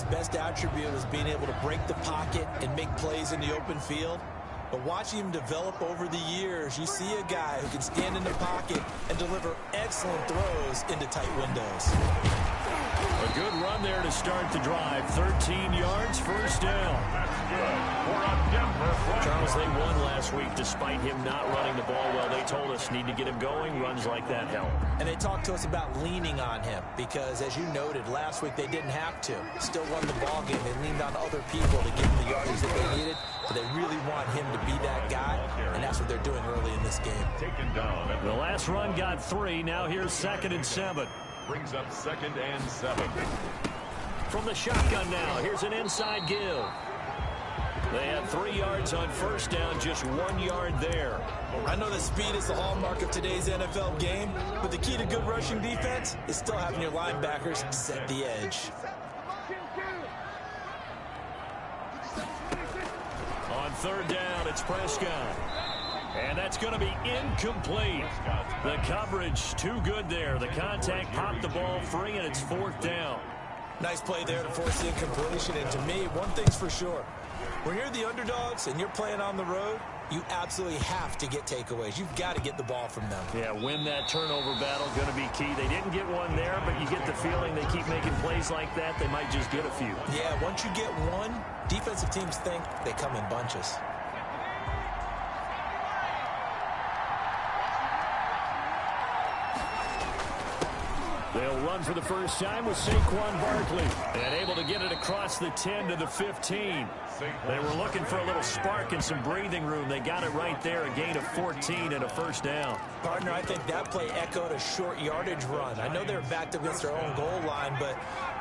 best attribute is being able to break the pocket and make plays in the open field. But watching him develop over the years, you see a guy who can stand in the pocket and deliver excellent throws into tight windows. A good run there to start the drive. 13 yards, first down. That's good for a Denver flag. Charles, they won last week despite him not running the ball well. They told us need to get him going. Runs like that help. And they talked to us about leaning on him because, as you noted, last week they didn't have to. Still won the ball game. They leaned on other people to give him the yardage that they needed. But they really want him to be that guy, and that's what they're doing early in this game. Taken down. The last run got 3. Now here's 2nd and 7. Brings up 2nd and 7. From the shotgun now, here's an inside give. They had 3 yards on first down, just 1 yard there. I know that speed is the hallmark of today's NFL game, but the key to good rushing defense is still having your linebackers set the edge. On 3rd down, it's Prescott. And that's going to be incomplete. The coverage too good there. The contact popped the ball free, and it's 4th down. Nice play there to force the incompletion. And to me, one thing's for sure. When you're the underdogs and you're playing on the road, you absolutely have to get takeaways. You've got to get the ball from them. Yeah, win that turnover battle, going to be key. They didn't get one there, but you get the feeling they keep making plays like that, they might just get a few. Yeah, once you get one, defensive teams think they come in bunches. They'll run for the first time with Saquon Barkley. And able to get it across the 10 to the 15. They were looking for a little spark and some breathing room. They got it right there, a gain of 14 and a first down. Partner, I think that play echoed a short yardage run. I know they were backed up against their own goal line, but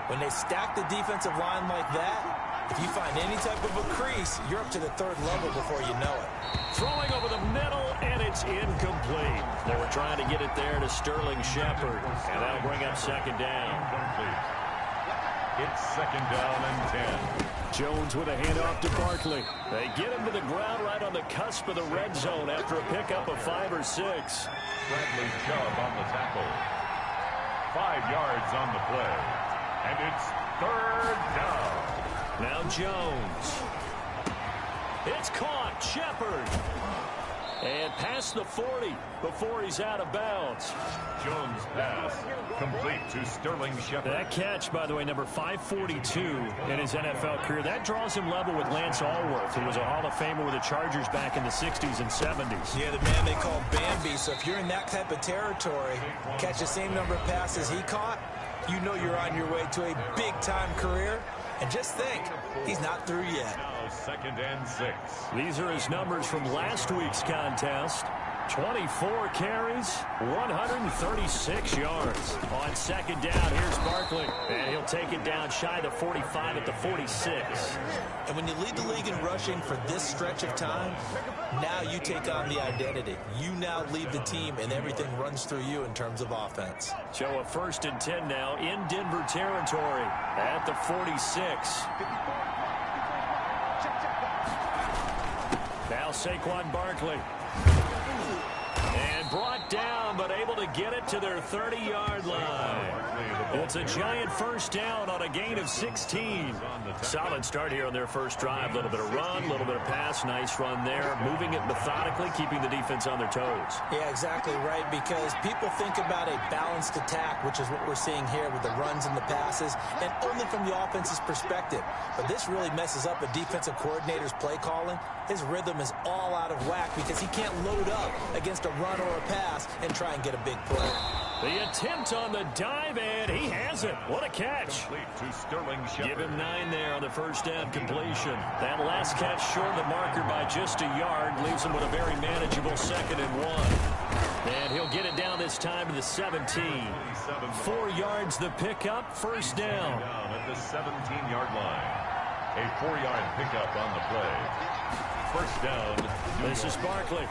when they stack the defensive line like that, if you find any type of a crease, you're up to the 3rd level before you know it. Throwing over the middle, and it's incomplete. They were trying to get it there to Sterling Shepard, and that'll bring up 2nd down. It's 2nd down and 10. Jones with a handoff to Barkley. They get him to the ground right on the cusp of the red zone after a pickup of 5 or 6. Bradley Chubb on the tackle. 5 yards on the play. And it's 3rd down. Now Jones. It's caught. Shepard. And past the 40 before he's out of bounds. Jones pass complete to Sterling Shepard. That catch, by the way, number 542 in his NFL career. That draws him level with Lance Allworth, who was a Hall of Famer with the Chargers back in the 60s and 70s. Yeah, the man they call Bambi. So if you're in that type of territory, catch the same number of passes he caught, you know you're on your way to a big-time career. And just think, he's not through yet. Now 2nd and 6. These are his numbers from last week's contest. 24 carries, 136 yards. On 2nd down, here's Barkley. And he'll take it down shy of the 45 at the 46. And when you lead the league in rushing for this stretch of time, now you take on the identity. You now lead the team, and everything runs through you in terms of offense. So a 1st and 10 now in Denver territory at the 46. Now Saquon Barkley. And brought down, but able to get it to their 30-yard line. It's a giant first down on a gain of 16. Solid start here on their first drive. A little bit of run, a little bit of pass. Nice run there. Moving it methodically, keeping the defense on their toes. Yeah, exactly right, because people think about a balanced attack, which is what we're seeing here with the runs and the passes, and only from the offense's perspective. But this really messes up a defensive coordinator's play calling. His rhythm is all out of whack because he can't load up against a run or a pass and try and get a big play. The attempt on the dive, and he has it. What a catch. To Sterling Shepard. Give him 9 there on the first down completion. That last catch short of the marker by just a yard leaves him with a very manageable 2nd and 1. And he'll get it down this time to the 17. 4 yards the pickup, first down. Down at the 17-yard line. A 4-yard pickup on the play. First down. This is Barkley.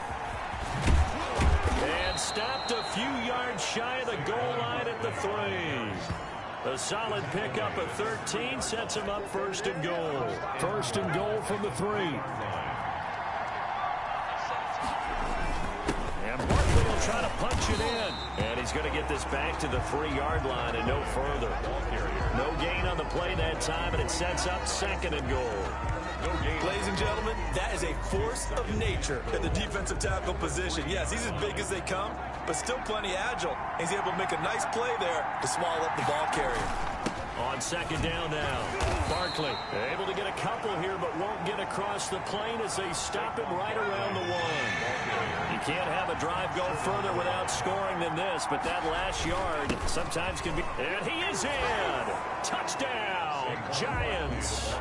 And stopped a few yards shy of the goal line at the 3. A solid pickup of 13 sets him up 1st and goal. 1st and goal from the 3. And Barkley will try to punch it in. And he's going to get this back to the 3-yard line and no further. No gain on the play that time, and it sets up 2nd and goal. Ladies and gentlemen, that is a force of nature at the defensive tackle position. Yes, he's as big as they come, but still plenty agile. He's able to make a nice play there to swallow up the ball carrier. On 2nd down now, Barkley able to get a couple here, but won't get across the plane as they stop him right around the 1. You can't have a drive go further without scoring than this, but that last yard sometimes can be. And he is in! Touchdown, Giants!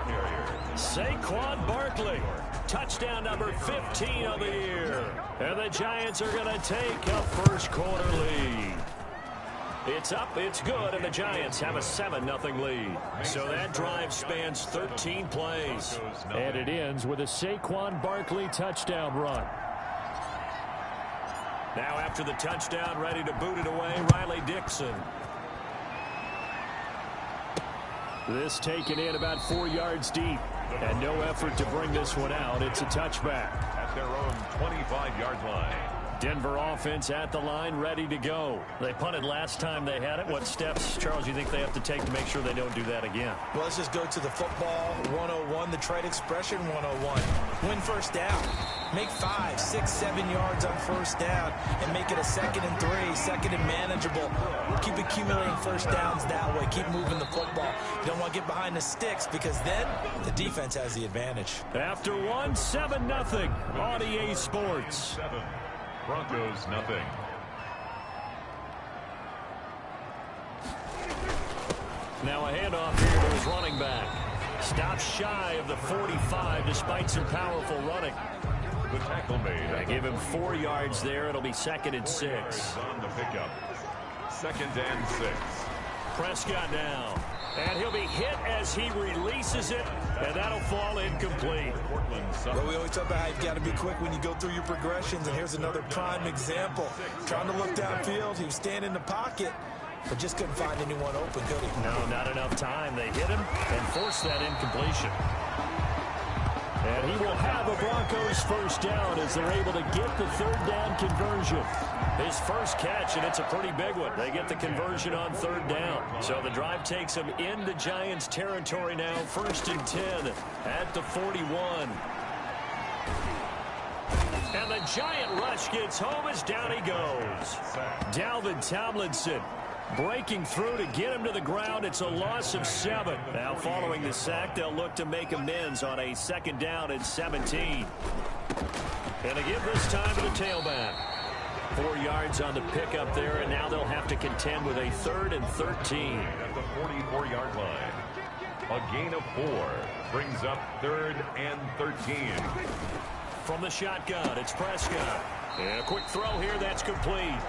Saquon Barkley, touchdown number 15 of the year. And the Giants are going to take a first-quarter lead. It's up, it's good, and the Giants have a 7-0 lead. So that drive spans 13 plays. And it ends with a Saquon Barkley touchdown run. Now after the touchdown, ready to boot it away, Riley Dixon. This taken in about 4 yards deep. And no effort to bring this one out. It's a touchback. At their own 25-yard line. Denver offense at the line, ready to go. They punted last time they had it. What steps, Charles, you think they have to take to make sure they don't do that again? Well, let's just go to the football 101, the trade expression 101. Win first down. Make 5, 6, 7 yards on first down and make it a 2nd and 3, 2nd and manageable. Keep accumulating first downs that way. Keep moving the football. You don't want to get behind the sticks because then the defense has the advantage. After 7-0 on EA Sports. Broncos nothing. Now a handoff here to his running back. Stops shy of the 45 despite some powerful running. The tackle made. I give him 4 yards there. It'll be 2nd and 6. On the pickup. 2nd and 6. Prescott now. And he'll be hit as he releases it, and that'll fall incomplete. Well, we always talk about how you've got to be quick when you go through your progressions, and here's another prime example. Trying to look downfield, he was standing in the pocket, but just couldn't find anyone open, could he? No, not enough time. They hit him and forced that incompletion. And he will have a Broncos first down as they're able to get the 3rd down conversion. His first catch, and it's a pretty big one. They get the conversion on 3rd down. So the drive takes them into Giants territory now. 1st and 10 at the 41. And the Giant rush gets home as down he goes. Dalvin Tomlinson breaking through to get him to the ground. It's a loss of 7. Now following the sack, they'll look to make amends on a 2nd down and 17. And they give this time to the tailback. 4 yards on the pickup there, and now they'll have to contend with a 3rd and 13. At the 44-yard line. A gain of 4 brings up 3rd and 13. From the shotgun, it's Prescott. And a quick throw here, that's complete.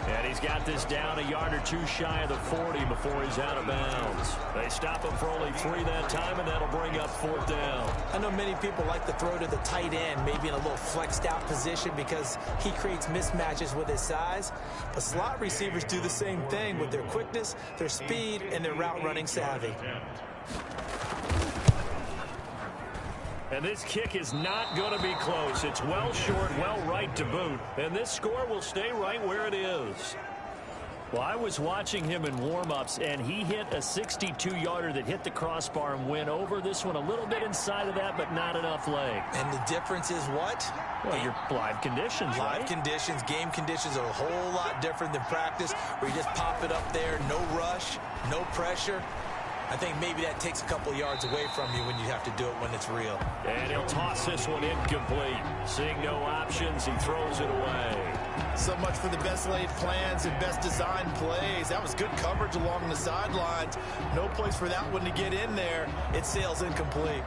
And he's got this down a yard or 2 shy of the 40 before he's out of bounds. They stop him for only 3 that time, and that'll bring up 4th down. I know many people like to throw to the tight end, maybe in a little flexed out position because he creates mismatches with his size. But slot receivers do the same thing with their quickness, their speed, and their route running savvy. And this kick is not going to be close. It's well short, well right to boot. And this score will stay right where it is. Well, I was watching him in warm-ups, and he hit a 62-yarder that hit the crossbar and went over. This one a little bit inside of that, but not enough leg. And the difference is what? Well, your live conditions, right? Live conditions, game conditions are a whole lot different than practice, where you just pop it up there, no rush, no pressure. I think maybe that takes a couple yards away from you when you have to do it when it's real. And he'll toss this one incomplete. Seeing no options, he throws it away. So much for the best laid plans and best designed plays. That was good coverage along the sidelines. No place for that one to get in there. It sails incomplete.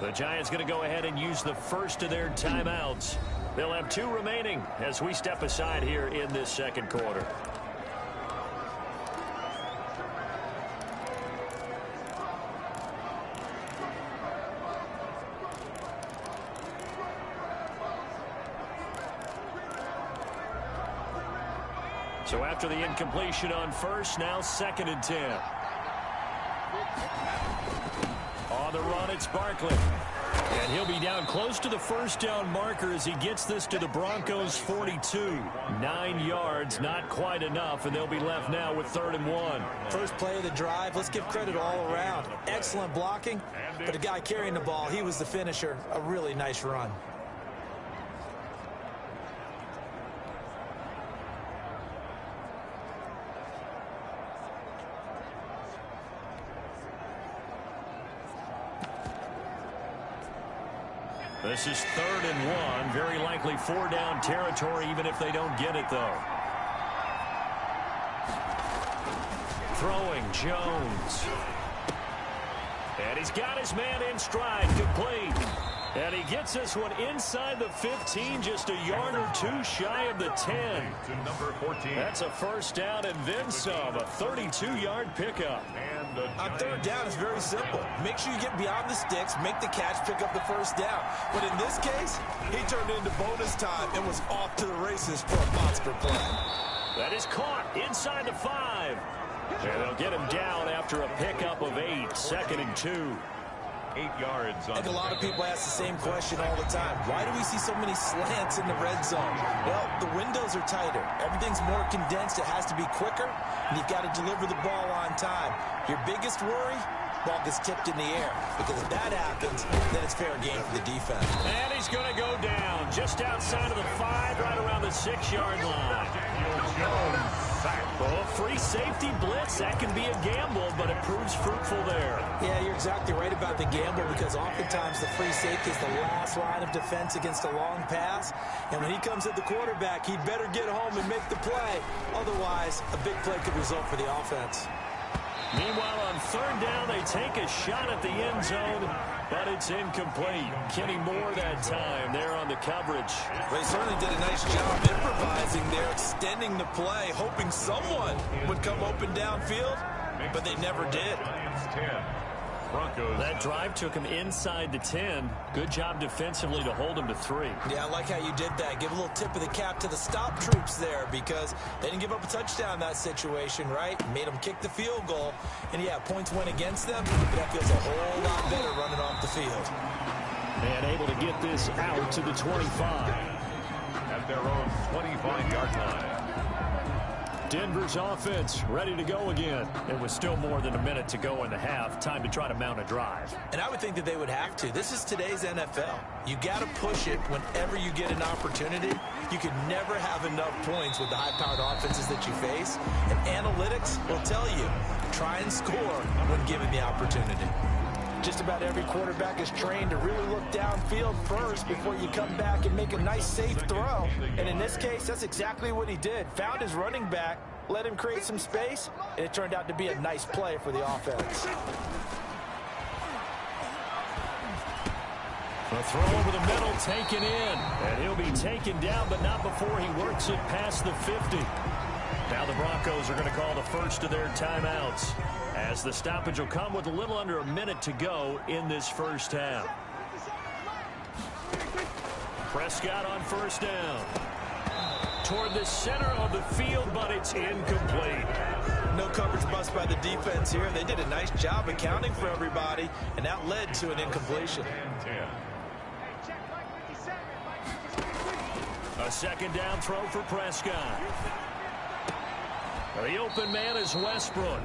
The Giants going to go ahead and use the first of their timeouts. They'll have 2 remaining as we step aside here in this 2nd quarter. So after the incompletion on first, now 2nd and 10. On the run, it's Barkley. And he'll be down close to the first down marker as he gets this to the Broncos' 42. 9 yards, not quite enough, and they'll be left now with 3rd and 1. First play of the drive, let's give credit all around. Excellent blocking, but the guy carrying the ball, he was the finisher. A really nice run. This is 3rd and 1. Very likely 4-down territory, even if they don't get it, though. Throwing, Jones. And he's got his man in stride, complete. And he gets this one inside the 15, just a yard or two shy of the 10. To number 14. That's a first down and then some, a 32-yard pickup. On 3rd down, it's very simple. Make sure you get beyond the sticks, make the catch, pick up the first down. But in this case, he turned into bonus time and was off to the races for a monster play. That is caught inside the 5. And they'll get him down after a pickup of 8, 2nd and 2. 8 yards. I think a lot of people ask the same question all the time. Why do we see so many slants in the red zone? Well, the windows are tighter. Everything's more condensed. It has to be quicker, and you've got to deliver the ball on time. Your biggest worry? Ball gets tipped in the air. Because if that happens, then it's fair game for the defense. And he's going to go down just outside of the 5, right around the 6-yard line. Well, a free safety blitz, that can be a gamble, but it proves fruitful there. Yeah, you're exactly right about the gamble because oftentimes the free safety is the last line of defense against a long pass. And when he comes at the quarterback, he'd better get home and make the play. Otherwise, a big play could result for the offense. Meanwhile, on 3rd down, they take a shot at the end zone, but it's incomplete. Kenny Moore that time there on the coverage. They certainly did a nice job improvising there, extending the play, hoping someone would come open downfield, but they never did. Broncos. That drive took him inside the 10. Good job defensively to hold him to 3. Yeah, I like how you did that. Give a little tip of the cap to the stop troops there because they didn't give up a touchdown in that situation, right? Made them kick the field goal. And, yeah, points went against them, but that feels a whole lot better running off the field. And able to get this out to the 25. At their own 25-yard line. Denver's offense ready to go again. It was still more than a minute to go in the half. Time to try to mount a drive. And I would think that they would have to. This is today's NFL. You got to push it whenever you get an opportunity. You can never have enough points with the high-powered offenses that you face. And analytics will tell you, try and score when given the opportunity. Just about every quarterback is trained to really look downfield first before you come back and make a nice, safe throw. And in this case, that's exactly what he did. Found his running back, let him create some space, and it turned out to be a nice play for the offense. A throw over the middle taken in. And he'll be taken down, but not before he works it past the 50. Now the Broncos are going to call the first of their timeouts, as the stoppage will come with a little under a minute to go in this first half. Prescott on 1st down. Toward the center of the field, but it's incomplete. No coverage bust by the defense here. They did a nice job accounting for everybody, and that led to an incompletion. A 2nd down throw for Prescott. The open man is Westbrook.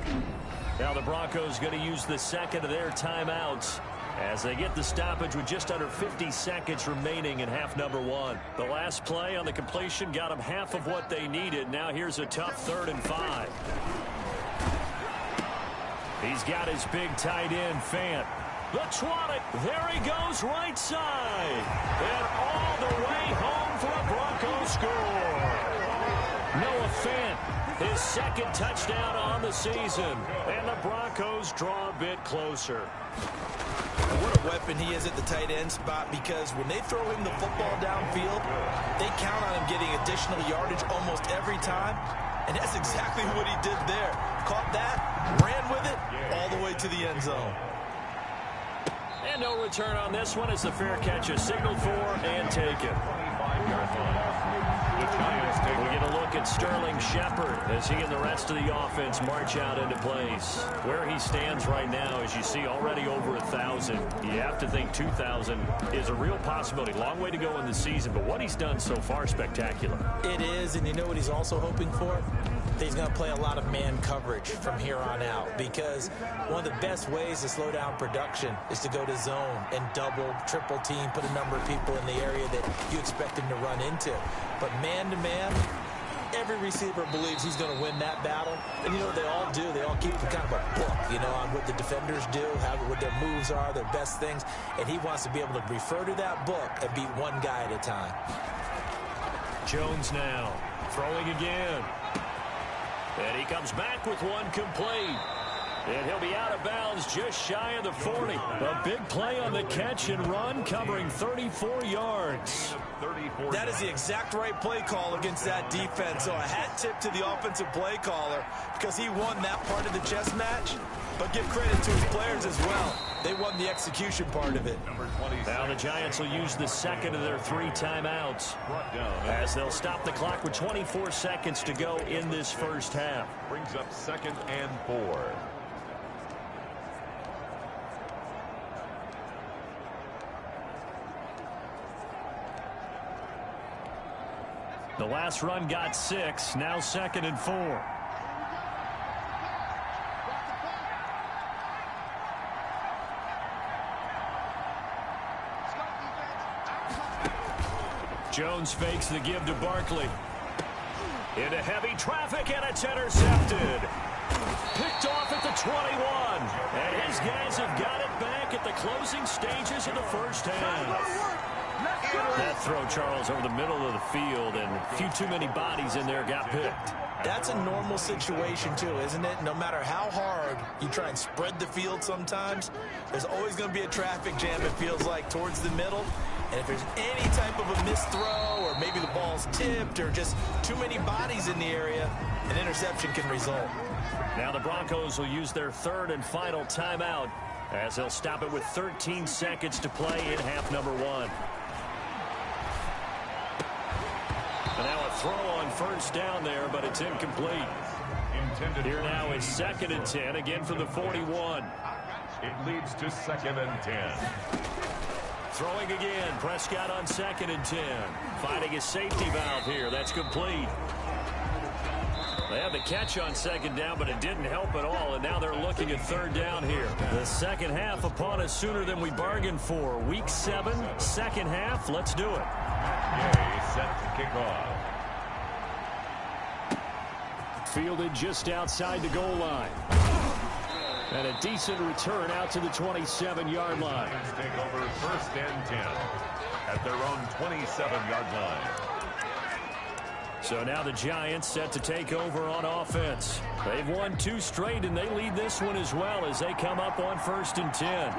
Now the Broncos going to use the 2nd of their timeouts as they get the stoppage with just under 50 seconds remaining in half number 1. The last play on the completion got them half of what they needed. Now here's a tough 3rd and 5. He's got his big tight end, Fant. The twat, there he goes right side. And all the way home for a Broncos score. Noah Fant, his 2nd touchdown on the season. And the Broncos draw a bit closer. What a weapon he is at the tight end spot, because when they throw him the football downfield, they count on him getting additional yardage almost every time. And that's exactly what he did there. Caught that, ran with it, all the way to the end zone. And no return on this one as the fair catch is signaled for and taken. 5-yard line. The Giants take We get a look at Sterling Shepard as he and the rest of the offense march out into place. Where he stands right now, as you see, already over 1,000. You have to think 2,000 is a real possibility. Long way to go in the season, but what he's done so far, spectacular. It is, and you know what he's also hoping for? He's going to play a lot of man coverage from here on out, because one of the best ways to slow down production is to go to zone and double, triple team, put a number of people in the area that you expect him to run into. But man-to-man, every receiver believes he's going to win that battle. And you know what they all do? They all keep kind of a book, you know, on what the defenders do, what their moves are, their best things. And he wants to be able to refer to that book and beat one guy at a time. Jones now, throwing again. And he comes back with one complete. And he'll be out of bounds just shy of the 40. A big play on the catch and run, covering 34 yards. That is the exact right play call against that defense. So a hat tip to the offensive play caller, because he won that part of the chess match. But give credit to his players as well. They won the execution part of it. Now the Giants will use the second of their 3 timeouts, as they'll stop the clock with 24 seconds to go in this first half. Brings up 2nd and 4. The last run got 6, now 2nd and 4. Jones fakes the give to Barkley. Into heavy traffic, and it's intercepted. Picked off at the 21. And his guys have got it back at the closing stages of the first half. That throw, Charles, over the middle of the field, and a few too many bodies in there got picked. That's a normal situation, too, isn't it? No matter how hard you try and spread the field sometimes, there's always going to be a traffic jam, it feels like, towards the middle. And if there's any type of a missed throw, or maybe the ball's tipped, or just too many bodies in the area, an interception can result. Now the Broncos will use their 3rd and final timeout, as they'll stop it with 13 seconds to play in half number 1. And now a throw on first down there, but it's incomplete. Here now is 2nd and 10, again from the 41. It leads to 2nd and 10. Throwing again, Prescott on 2nd and 10. Finding a safety valve here, that's complete. They had the catch on 2nd down, but it didn't help at all, and now they're looking at 3rd down here. The second half upon us sooner than we bargained for. Week 7, second half, let's do it. Gay set to kick off. Fielded just outside the goal line. And a decent return out to the 27-yard line. Take over 1st and 10 at their own 27-yard line. So now the Giants set to take over on offense. They've won 2 straight, and they lead this one as well as they come up on 1st and 10.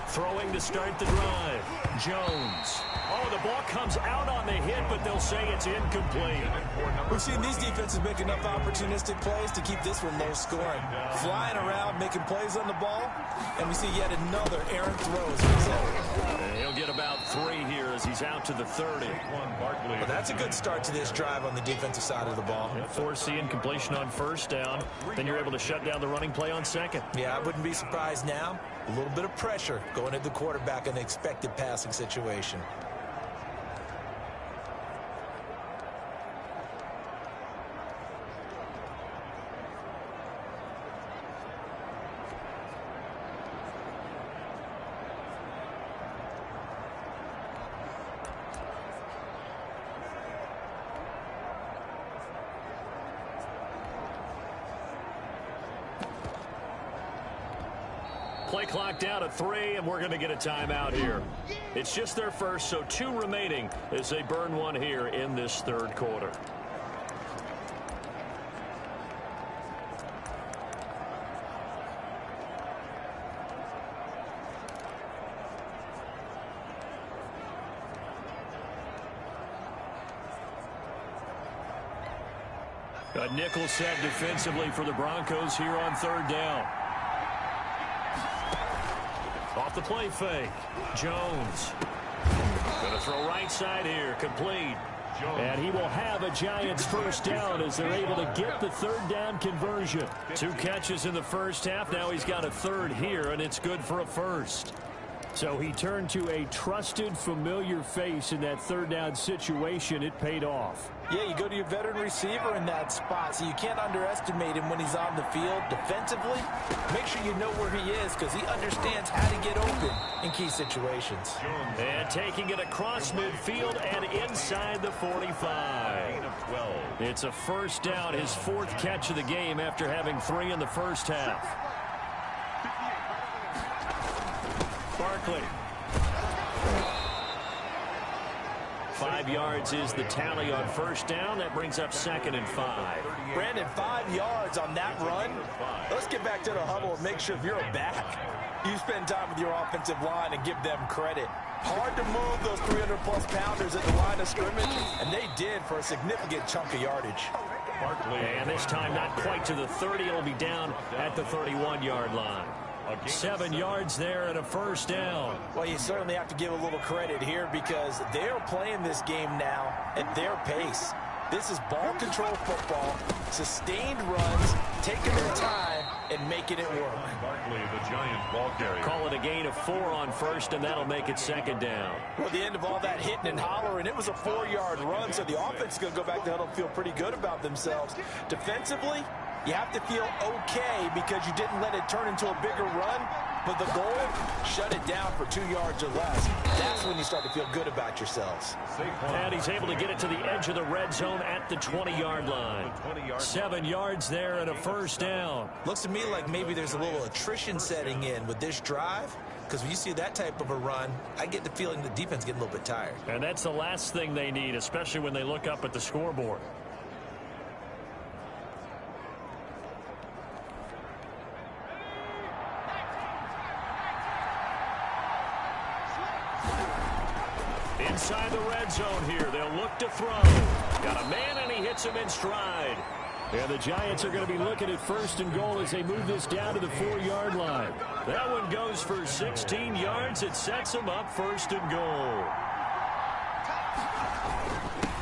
Throwing to start the drive. Jones. Oh, the ball comes out on the hit, but they'll say it's incomplete. We've seen these defenses make enough opportunistic plays to keep this one low scoring. Flying around, making plays on the ball, and we see yet another errant throw as a result. And he'll get about 3 here as he's out to the 30. Well, that's a good start to this drive on the defensive side of the ball. Force the incompletion on 1st down. Then you're able to shut down the running play on 2nd. Yeah, I wouldn't be surprised now. A little bit of pressure going at the quarterback in the expected passing situation. Play clock down to 3, and we're going to get a timeout here. It's just their first, so 2 remaining as they burn one here in this 3rd quarter. A nickel set defensively for the Broncos here on 3rd down. Off the play fake. Jones. Going to throw right side here, complete. And he will have a Giants first down as they're able to get the third down conversion. 2 catches in the first half. Now he's got a third here, and it's good for a first. So he turned to a trusted, familiar face in that third down situation. It paid off. Yeah, you go to your veteran receiver in that spot, so you can't underestimate him when he's on the field. Defensively, make sure you know where he is because he understands how to get open in key situations. And taking it across midfield and inside the 45. It's a first down, his 4th catch of the game after having 3 in the first half. Barkley. 5 yards is the tally on first down. That brings up 2nd and 5. Brandon, 5 yards on that run. Let's get back to the huddle and make sure if you're a back, you spend time with your offensive line and give them credit. Hard to move those 300-plus pounders at the line of scrimmage, and they did for a significant chunk of yardage. And this time not quite to the 30. It'll be down at the 31-yard line. 7 yards there and a first down. Well, you certainly have to give a little credit here because they're playing this game now at their pace. This is ball control football, sustained runs, taking their time, and making it work. Barkley, the Giants ball carrier. Call it a gain of 4 on first, and that'll make it 2nd down. Well, at the end of all that hitting and hollering, it was a 4-yard run, so the offense is going to go back to huddle and feel pretty good about themselves. Defensively, you have to feel okay because you didn't let it turn into a bigger run, but the goal, shut it down for 2 yards or less. That's when you start to feel good about yourselves. And he's able to get it to the edge of the red zone at the 20-yard line. 7 yards there and a first down. Looks to me like maybe there's a little attrition setting in with this drive, because when you see that type of a run, I get the feeling the defense getting a little bit tired. And that's the last thing they need, especially when they look up at the scoreboard. Inside the red zone here. They'll look to throw. Got a man, and he hits him in stride. And the Giants are going to be looking at 1st and goal as they move this down to the 4-yard line. That one goes for 16 yards. It sets them up 1st and goal.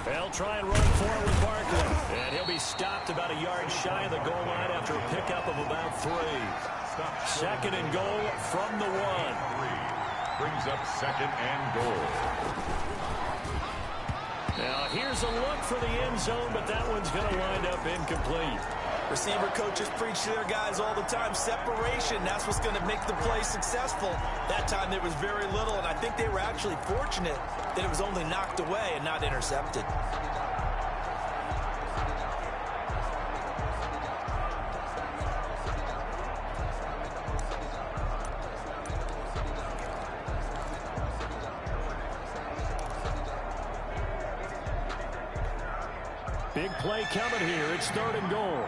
They'll try and run forward with Barkley. And he'll be stopped about a yard shy of the goal line after a pickup of about 3. 2nd and goal from the 1. Brings up 2nd and goal. Now here's a look for the end zone, but that one's going to wind up incomplete. Receiver coaches preach to their guys all the time. Separation, that's what's going to make the play successful. That time there was very little, and I think they were actually fortunate that it was only knocked away and not intercepted. Big play coming here. It's 3rd and goal.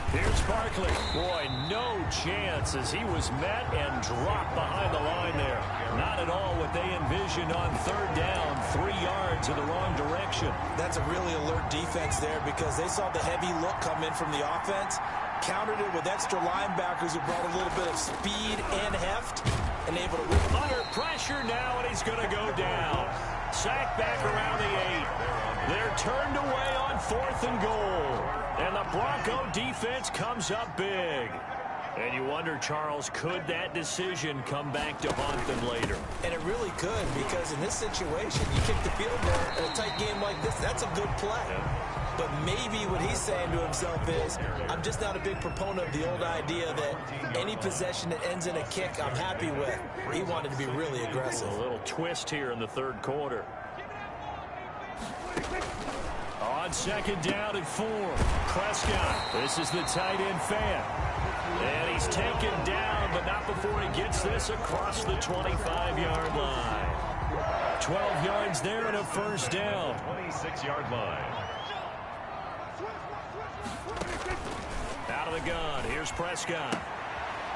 Here's Barkley. Boy, no chance as he was met and dropped behind the line there. Not at all what they envisioned on 3rd down. 3 yards in the wrong direction. That's a really alert defense there because they saw the heavy look come in from the offense, countered it with extra linebackers who brought a little bit of speed and heft, and able to rip. Under pressure now, and he's going to go down. Sacked back around the 8. They're turned away on 4th and goal. And the Bronco defense comes up big. And you wonder, Charles, could that decision come back to haunt them later? And it really could, because in this situation, you kick the field goal in a tight game like this, that's a good play. Yeah. But maybe what he's saying to himself is, I'm just not a big proponent of the old idea that any possession that ends in a kick I'm happy with. He wanted to be really aggressive. A little twist here in the 3rd quarter. On 2nd down and 4. Prescott. This is the tight end fan. And he's taken down, but not before he gets this across the 25-yard line. 12 yards there and a first down. 26-yard line. Out of the gun. Here's Prescott.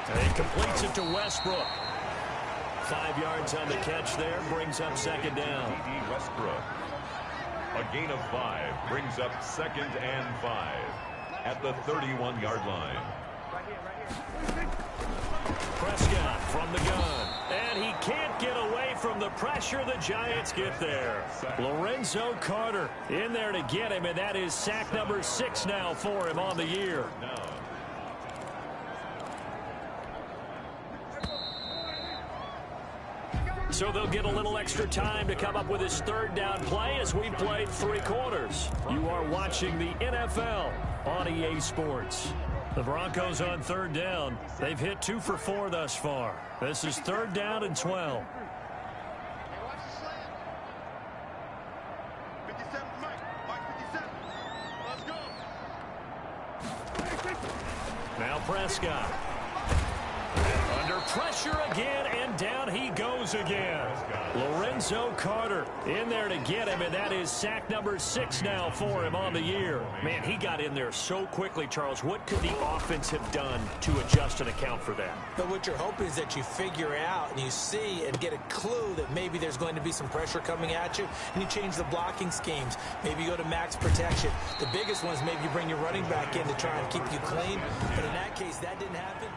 And he completes it to Westbrook. 5 yards on the catch there. Brings up 2nd down. D.D. Westbrook. A gain of 5 brings up 2nd and 5 at the 31-yard line. Prescott from the pressure, the Giants get there. Lorenzo Carter in there to get him, and that is sack number 6 now for him on the year. So they'll get a little extra time to come up with his third down play as we've played 3 quarters. You are watching the NFL on EA Sports. The Broncos on third down. They've hit 2 for 4 thus far. This is 3rd down and 12. Now Prescott. Under pressure again, and down he goes again. Lorenzo Carter in there to get him, and that is sack number 6 now for him on the year. Man, he got in there so quickly, Charles. What could the offense have done to adjust and account for that? But what you're hoping is that you figure out and you see and get a clue that maybe there's going to be some pressure coming at you, and you change the blocking schemes. Maybe you go to max protection. The biggest one is maybe you bring your running back in to try and keep you clean. But in that case, that didn't happen.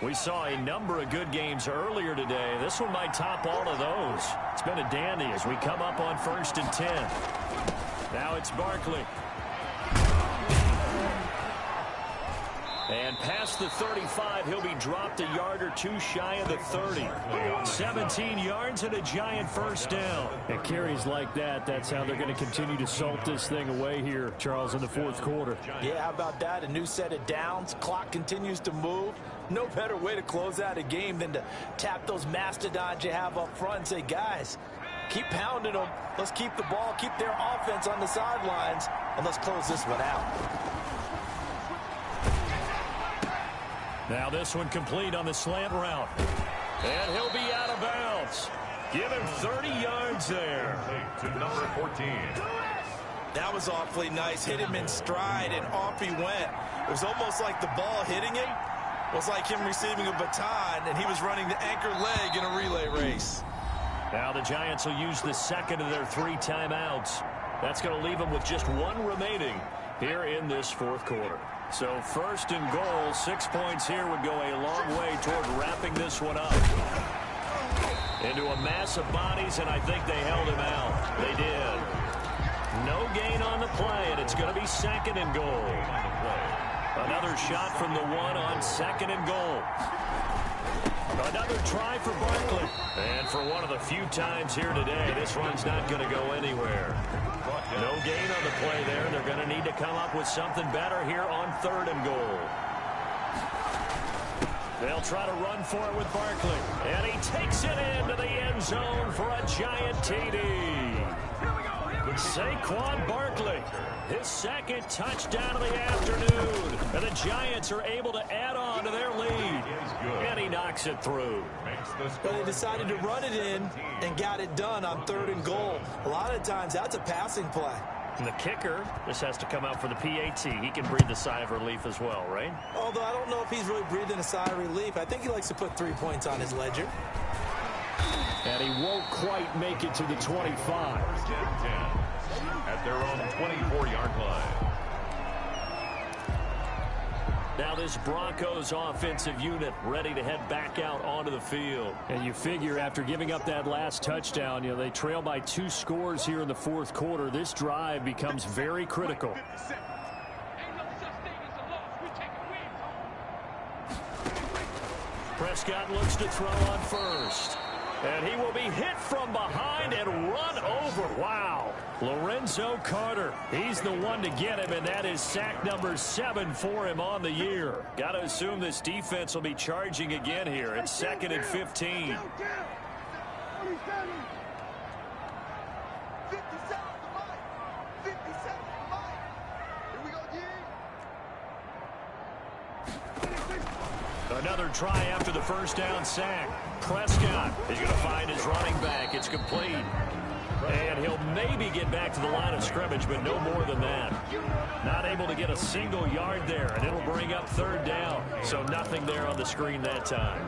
We saw a number of good games earlier today. This one might top all of those. It's been a dandy as we come up on 1st and 10. Now it's Barkley. And past the 35, he'll be dropped a yard or 2 shy of the 30. 17 yards and a Giant first down. And carries like that, that's how they're going to continue to salt this thing away here, Charles, in the 4th quarter. Yeah, how about that? A new set of downs. Clock continues to move. No better way to close out a game than to tap those mastodons you have up front and say, guys, keep pounding them. Let's keep the ball, keep their offense on the sidelines, and let's close this one out. Now this one complete on the slant route. And he'll be out of bounds. Give him 30 yards there. To number 14. That was awfully nice. Hit him in stride, and off he went. It was almost like the ball hitting him was like him receiving a baton, and he was running the anchor leg in a relay race. Now the Giants will use the second of their 3 timeouts. That's going to leave them with just 1 remaining here in this 4th quarter. So 1st and goal, 6 points here would go a long way toward wrapping this one up. Into a mass of bodies, and I think they held him out. They did. No gain on the play, and it's going to be 2nd and goal. Another shot from the 1 on 2nd and goal. Another try for Barkley. And for one of the few times here today, this run's not going to go anywhere. No gain on the play there. They're going to need to come up with something better here on 3rd and goal. They'll try to run for it with Barkley. And he takes it into the end zone for a Giant TD. Saquon Barkley, his 2nd touchdown of the afternoon. And the Giants are able to add on to their lead. And he knocks it through. But they decided to run it in and got it done on 3rd and goal. A lot of times that's a passing play. And the kicker, this has to come out for the PAT. He can breathe a sigh of relief as well, right? Although I don't know if he's really breathing a sigh of relief. I think he likes to put 3 points on his ledger. And he won't quite make it to the 25. At their own 24-yard line. Now this Broncos offensive unit ready to head back out onto the field. And you figure after giving up that last touchdown, they trail by 2 scores here in the 4th quarter. This drive becomes very critical. Prescott looks to throw on first. And he will be hit from behind and run over. Wow. Lorenzo Carter. He's the one to get him, and that is sack number 7 for him on the year. Got to assume this defense will be charging again here. It's 2nd and 15. Another try after the first down sack. Prescott is going to find his running back. It's complete. And he'll maybe get back to the line of scrimmage, but no more than that. Not able to get a single yard there, and it'll bring up 3rd down. So nothing there on the screen that time.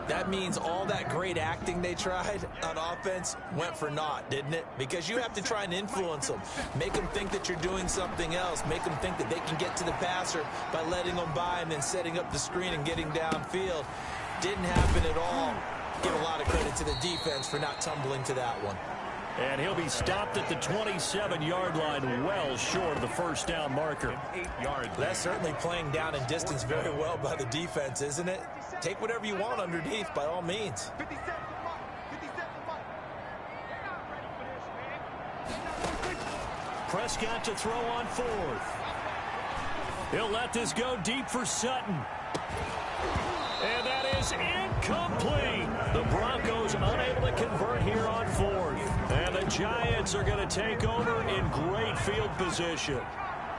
That means all that great acting they tried on offense went for naught, didn't it? Because you have to try and influence them. Make them think that you're doing something else. Make them think that they can get to the passer by letting them by and then setting up the screen and getting downfield. Didn't happen at all. Give a lot of credit to the defense for not tumbling to that one. And he'll be stopped at the 27-yard line, well short of the first down marker. 8 yards. That's certainly playing down in distance very well by the defense, isn't it? Take whatever you want underneath, by all means. Prescott to throw on fourth. He'll let this go deep for Sutton. And that is incomplete. The Broncos unable to convert here on fourth. And the Giants are going to take over in great field position.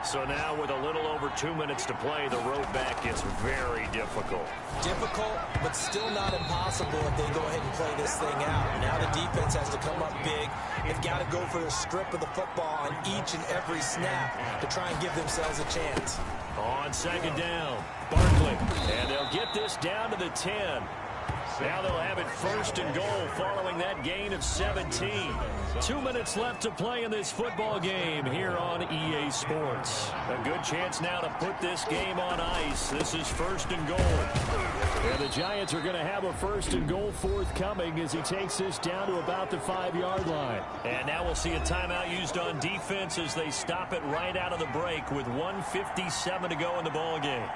So now with a little over 2 minutes to play, the road back gets very difficult. Difficult, but still not impossible if they go ahead and play this thing out. Now the defense has to come up big. They've got to go for the strip of the football on each and every snap to try and give themselves a chance. On second down, Barkley. And they'll get this down to the 10. Now they'll have it first and goal following that gain of 17. 2 minutes left to play in this football game here on EA Sports. A good chance now to put this game on ice. This is first and goal. And the Giants are going to have a first and goal forthcoming as he takes this down to about the 5-yard line. And now we'll see a timeout used on defense as they stop it right out of the break with 1:57 to go in the ball game.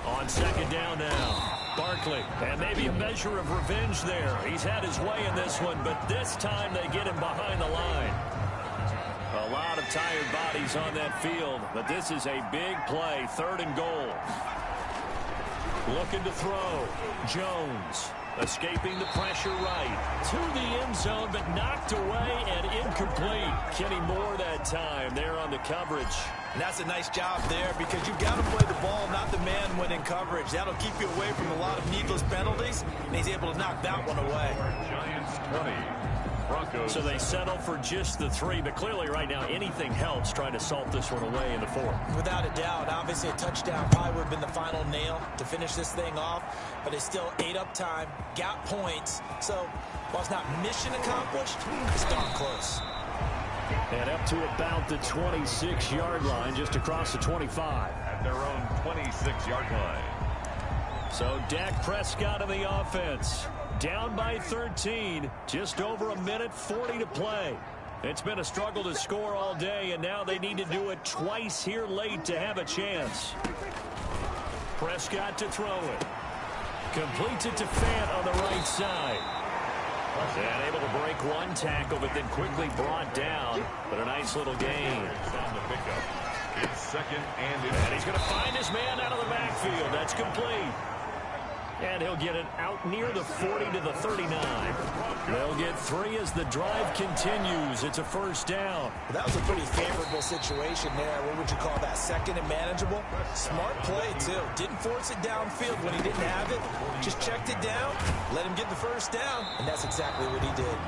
On second down now, Barkley, and maybe a measure of revenge there. He's had his way in this one, but this time they get him behind the line. A lot of tired bodies on that field, but this is a big play, third and goal. Looking to throw, Jones. Escaping the pressure right to the end zone, but knocked away and incomplete. Kenny Moore that time there on the coverage. And that's a nice job there because you've got to play the ball, not the man when in coverage. That'll keep you away from a lot of needless penalties, and he's able to knock that one away. Giants 20. Broncos. So they settle for just the 3, but clearly right now anything helps trying to salt this one away in the 4th. Without a doubt, obviously a touchdown probably would have been the final nail to finish this thing off, but it's still ate up time, got points. So while it's not mission accomplished, it's darn close. And up to about the 26-yard line, just across the 25. At their own 26-yard line. So Dak Prescott in the offense. Down by 13. Just over a minute 40 to play. It's been a struggle to score all day, and now they need to do it twice here late to have a chance. Prescott to throw it. Completes it to Fant on the right side. And able to break one tackle, but then quickly brought down. But a nice little gain. On the pickup. It's second and he's going to find his man out of the backfield. That's complete. And he'll get it out near the 40 to the 39. They'll get 3 as the drive continues. It's a first down. That was a pretty favorable situation there. What would you call that? Second and manageable? Smart play, too. Didn't force it downfield when he didn't have it. Just checked it down, let him get the first down, and that's exactly what he did.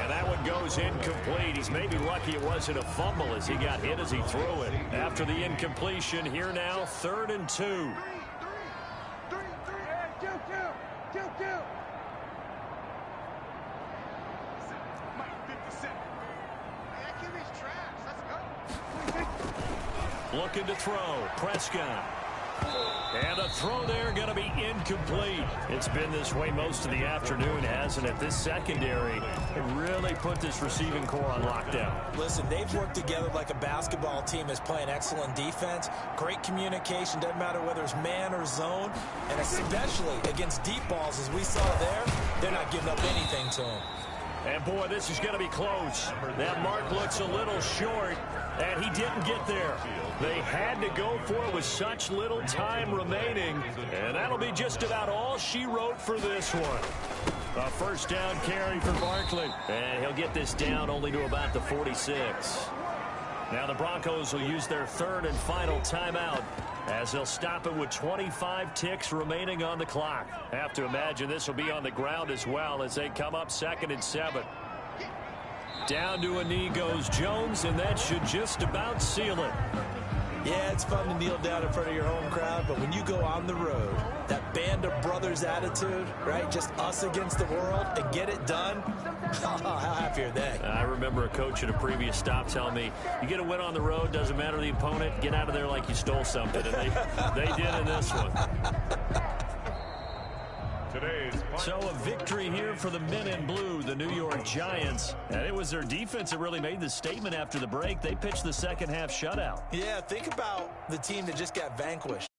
And that one goes incomplete. He's maybe lucky it wasn't a fumble as he got hit as he threw it. After the incompletion, here now, 3rd and 2. Looking to throw, Prescott. And a throw there going to be incomplete. It's been this way most of the afternoon, hasn't it? This secondary really put this receiving core on lockdown. Listen, they've worked together like a basketball team is playing excellent defense. Great communication, doesn't matter whether it's man or zone. And especially against deep balls, as we saw there, they're not giving up anything to them. And boy, this is going to be close. That mark looks a little short, and he didn't get there. They had to go for it with such little time remaining, and that'll be just about all she wrote for this one. A first down carry for Barkley, and he'll get this down only to about the 46. Now the Broncos will use their 3rd and final timeout as they'll stop it with 25 ticks remaining on the clock. Have to imagine this will be on the ground as well as they come up 2nd and 7. Down to a knee goes Jones, and that should just about seal it. Yeah, it's fun to kneel down in front of your home crowd, but when you go on the road, that band of brothers attitude, right? Just us against the world and get it done. How happy are they? I remember a coach at a previous stop telling me, you get a win on the road, doesn't matter the opponent, get out of there like you stole something. And they did in this one. So a victory here for the men in blue, the New York Giants. And it was their defense that really made the statement after the break. They pitched the second half shutout. Yeah, think about the team that just got vanquished.